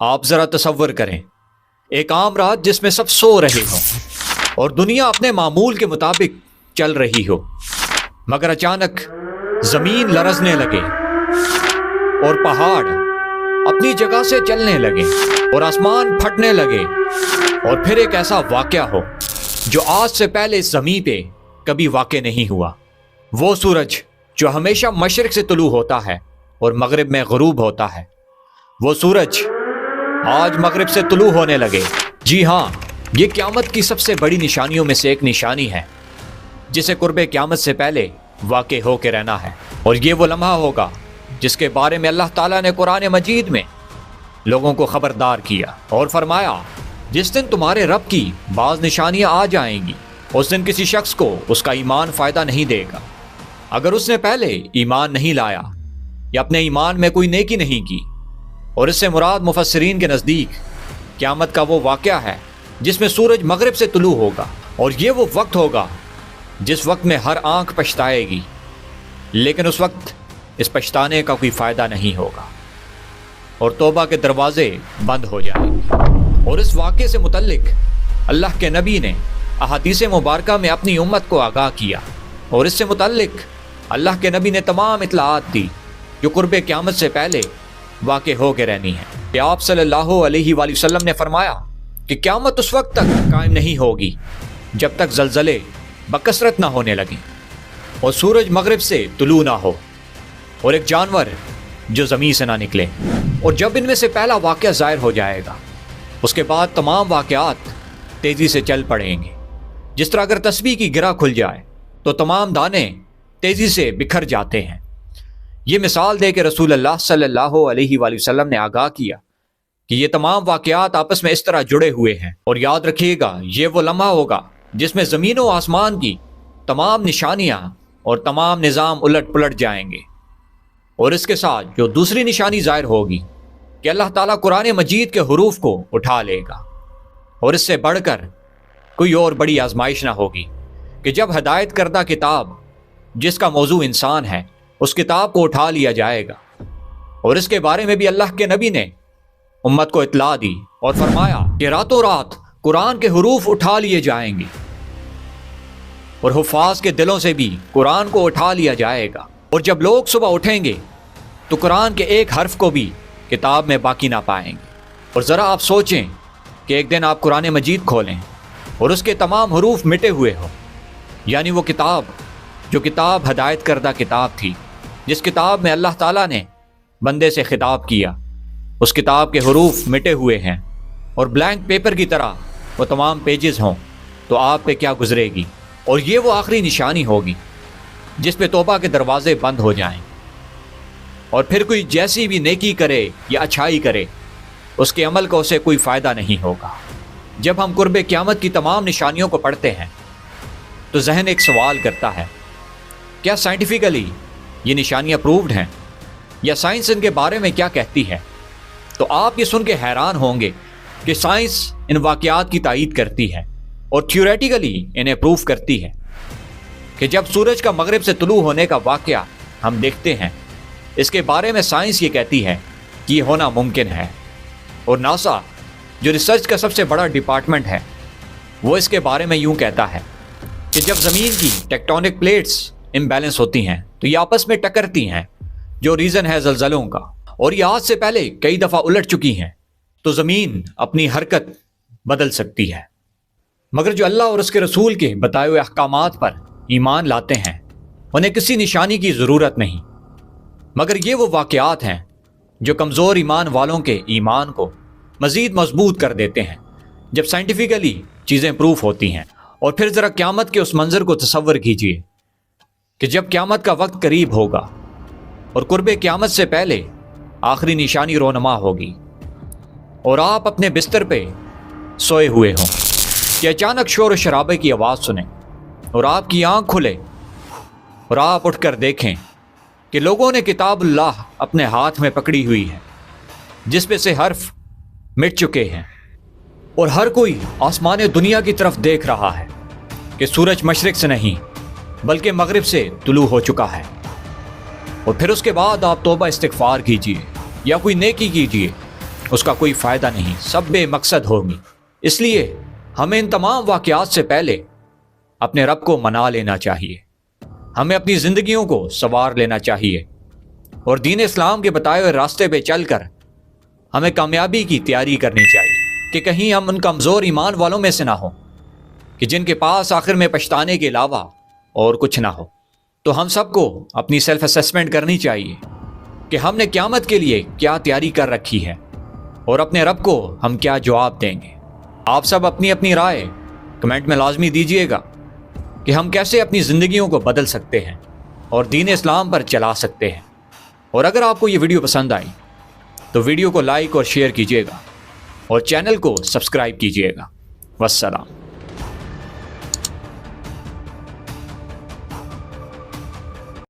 آپ ذرا تصور کریں، ایک عام رات جس میں سب سو رہے ہوں اور دنیا اپنے معمول کے مطابق چل رہی ہو، مگر اچانک زمین لرزنے لگے اور پہاڑ اپنی جگہ سے چلنے لگے اور آسمان پھٹنے لگے، اور پھر ایک ایسا واقعہ ہو جو آج سے پہلے اس زمین پہ کبھی واقع نہیں ہوا۔ وہ سورج جو ہمیشہ مشرق سے طلوع ہوتا ہے اور مغرب میں غروب ہوتا ہے، وہ سورج آج مغرب سے طلوع ہونے لگے۔ جی ہاں، یہ قیامت کی سب سے بڑی نشانیوں میں سے ایک نشانی ہے جسے قرب قیامت سے پہلے واقع ہو کے رہنا ہے، اور یہ وہ لمحہ ہوگا جس کے بارے میں اللہ تعالیٰ نے قرآن مجید میں لوگوں کو خبردار کیا اور فرمایا، جس دن تمہارے رب کی بعض نشانیاں آ جائیں گی، اس دن کسی شخص کو اس کا ایمان فائدہ نہیں دے گا اگر اس نے پہلے ایمان نہیں لایا یا اپنے ایمان میں کوئی نیکی نہیں کی۔ اور اس سے مراد مفسرین کے نزدیک قیامت کا وہ واقعہ ہے جس میں سورج مغرب سے طلوع ہوگا، اور یہ وہ وقت ہوگا جس وقت میں ہر آنکھ پچھتائے گی، لیکن اس وقت اس پچھتانے کا کوئی فائدہ نہیں ہوگا اور توبہ کے دروازے بند ہو جائیں گے۔ اور اس واقعے سے متعلق اللہ کے نبی نے احادیث مبارکہ میں اپنی امت کو آگاہ کیا، اور اس سے متعلق اللہ کے نبی نے تمام اطلاعات دی جو قرب قیامت سے پہلے واقع ہو کے رہنی ہے۔ کہ آپ صلی اللہ علیہ وآلہ وسلم نے فرمایا کہ قیامت اس وقت تک قائم نہیں ہوگی جب تک زلزلے بکثرت نہ ہونے لگیں اور سورج مغرب سے طلوع نہ ہو اور ایک جانور جو زمین سے نہ نکلے، اور جب ان میں سے پہلا واقعہ ظاہر ہو جائے گا اس کے بعد تمام واقعات تیزی سے چل پڑیں گے۔ جس طرح اگر تسبیح کی گرہ کھل جائے تو تمام دانے تیزی سے بکھر جاتے ہیں۔ یہ مثال دے کے رسول اللہ صلی اللہ علیہ وآلہ وسلم نے آگاہ کیا کہ یہ تمام واقعات آپس میں اس طرح جڑے ہوئے ہیں، اور یاد رکھیے گا یہ وہ لمحہ ہوگا جس میں زمین و آسمان کی تمام نشانیاں اور تمام نظام الٹ پلٹ جائیں گے۔ اور اس کے ساتھ جو دوسری نشانی ظاہر ہوگی کہ اللہ تعالیٰ قرآن مجید کے حروف کو اٹھا لے گا، اور اس سے بڑھ کر کوئی اور بڑی آزمائش نہ ہوگی کہ جب ہدایت کردہ کتاب جس کا موضوع انسان ہے اس کتاب کو اٹھا لیا جائے گا۔ اور اس کے بارے میں بھی اللہ کے نبی نے امت کو اطلاع دی اور فرمایا کہ راتوں رات قرآن کے حروف اٹھا لیے جائیں گے، اور حفاظ کے دلوں سے بھی قرآن کو اٹھا لیا جائے گا، اور جب لوگ صبح اٹھیں گے تو قرآن کے ایک حرف کو بھی کتاب میں باقی نہ پائیں گے۔ اور ذرا آپ سوچیں کہ ایک دن آپ قرآن مجید کھولیں اور اس کے تمام حروف مٹے ہوئے ہوں، یعنی وہ کتاب جو کتاب ہدایت کردہ کتاب تھی، جس کتاب میں اللہ تعالیٰ نے بندے سے خطاب کیا، اس کتاب کے حروف مٹے ہوئے ہیں اور بلینک پیپر کی طرح وہ تمام پیجز ہوں، تو آپ پہ کیا گزرے گی۔ اور یہ وہ آخری نشانی ہوگی جس پہ توبہ کے دروازے بند ہو جائیں، اور پھر کوئی جیسی بھی نیکی کرے یا اچھائی کرے اس کے عمل کو اسے کوئی فائدہ نہیں ہوگا۔ جب ہم قرب قیامت کی تمام نشانیوں کو پڑھتے ہیں تو ذہن ایک سوال کرتا ہے، کیا سائنٹیفکلی یہ نشانیاں پرووڈ ہیں، یا سائنس ان کے بارے میں کیا کہتی ہے؟ تو آپ یہ سن کے حیران ہوں گے کہ سائنس ان واقعات کی تائید کرتی ہے اور تھیوریٹیکلی انہیں پروف کرتی ہے کہ جب سورج کا مغرب سے طلوع ہونے کا واقعہ ہم دیکھتے ہیں، اس کے بارے میں سائنس یہ کہتی ہے کہ یہ ہونا ممکن ہے۔ اور ناسا جو ریسرچ کا سب سے بڑا ڈپارٹمنٹ ہے، وہ اس کے بارے میں یوں کہتا ہے کہ جب زمین کی ٹیکٹونک پلیٹس امبیلنس ہوتی ہیں تو یہ آپس میں ٹکرتی ہیں، جو ریزن ہے زلزلوں کا، اور یہ آج سے پہلے کئی دفعہ الٹ چکی ہیں، تو زمین اپنی حرکت بدل سکتی ہے۔ مگر جو اللہ اور اس کے رسول کے بتائے ہوئے احکامات پر ایمان لاتے ہیں انہیں کسی نشانی کی ضرورت نہیں، مگر یہ وہ واقعات ہیں جو کمزور ایمان والوں کے ایمان کو مزید مضبوط کر دیتے ہیں جب سائنٹیفکلی چیزیں پروف ہوتی ہیں۔ اور پھر ذرا قیامت کے اس منظر کو تصور کیجئے کہ جب قیامت کا وقت قریب ہوگا اور قرب قیامت سے پہلے آخری نشانی رونما ہوگی، اور آپ اپنے بستر پہ سوئے ہوئے ہوں کہ اچانک شور و شرابے کی آواز سنیں اور آپ کی آنکھ کھلے اور آپ اٹھ کر دیکھیں کہ لوگوں نے کتاب اللہ اپنے ہاتھ میں پکڑی ہوئی ہے جس میں سے حرف مٹ چکے ہیں، اور ہر کوئی آسمان دنیا کی طرف دیکھ رہا ہے کہ سورج مشرق سے نہیں بلکہ مغرب سے طلوع ہو چکا ہے۔ اور پھر اس کے بعد آپ توبہ استغفار کیجئے یا کوئی نیکی کیجئے اس کا کوئی فائدہ نہیں، سب بے مقصد ہوں گی۔ اس لیے ہمیں ان تمام واقعات سے پہلے اپنے رب کو منا لینا چاہیے، ہمیں اپنی زندگیوں کو سنوار لینا چاہیے، اور دین اسلام کے بتائے ہوئے راستے پہ چل کر ہمیں کامیابی کی تیاری کرنی چاہیے کہ کہیں ہم ان کمزور ایمان والوں میں سے نہ ہوں کہ جن کے پاس آخر میں پچھتانے کے علاوہ اور کچھ نہ ہو۔ تو ہم سب کو اپنی سیلف اسیسمنٹ کرنی چاہیے کہ ہم نے قیامت کے لیے کیا تیاری کر رکھی ہے اور اپنے رب کو ہم کیا جواب دیں گے۔ آپ سب اپنی اپنی رائے کمنٹ میں لازمی دیجیے گا کہ ہم کیسے اپنی زندگیوں کو بدل سکتے ہیں اور دین اسلام پر چلا سکتے ہیں۔ اور اگر آپ کو یہ ویڈیو پسند آئی تو ویڈیو کو لائک اور شیئر کیجیے گا اور چینل کو سبسکرائب کیجیے گا۔ والسلام۔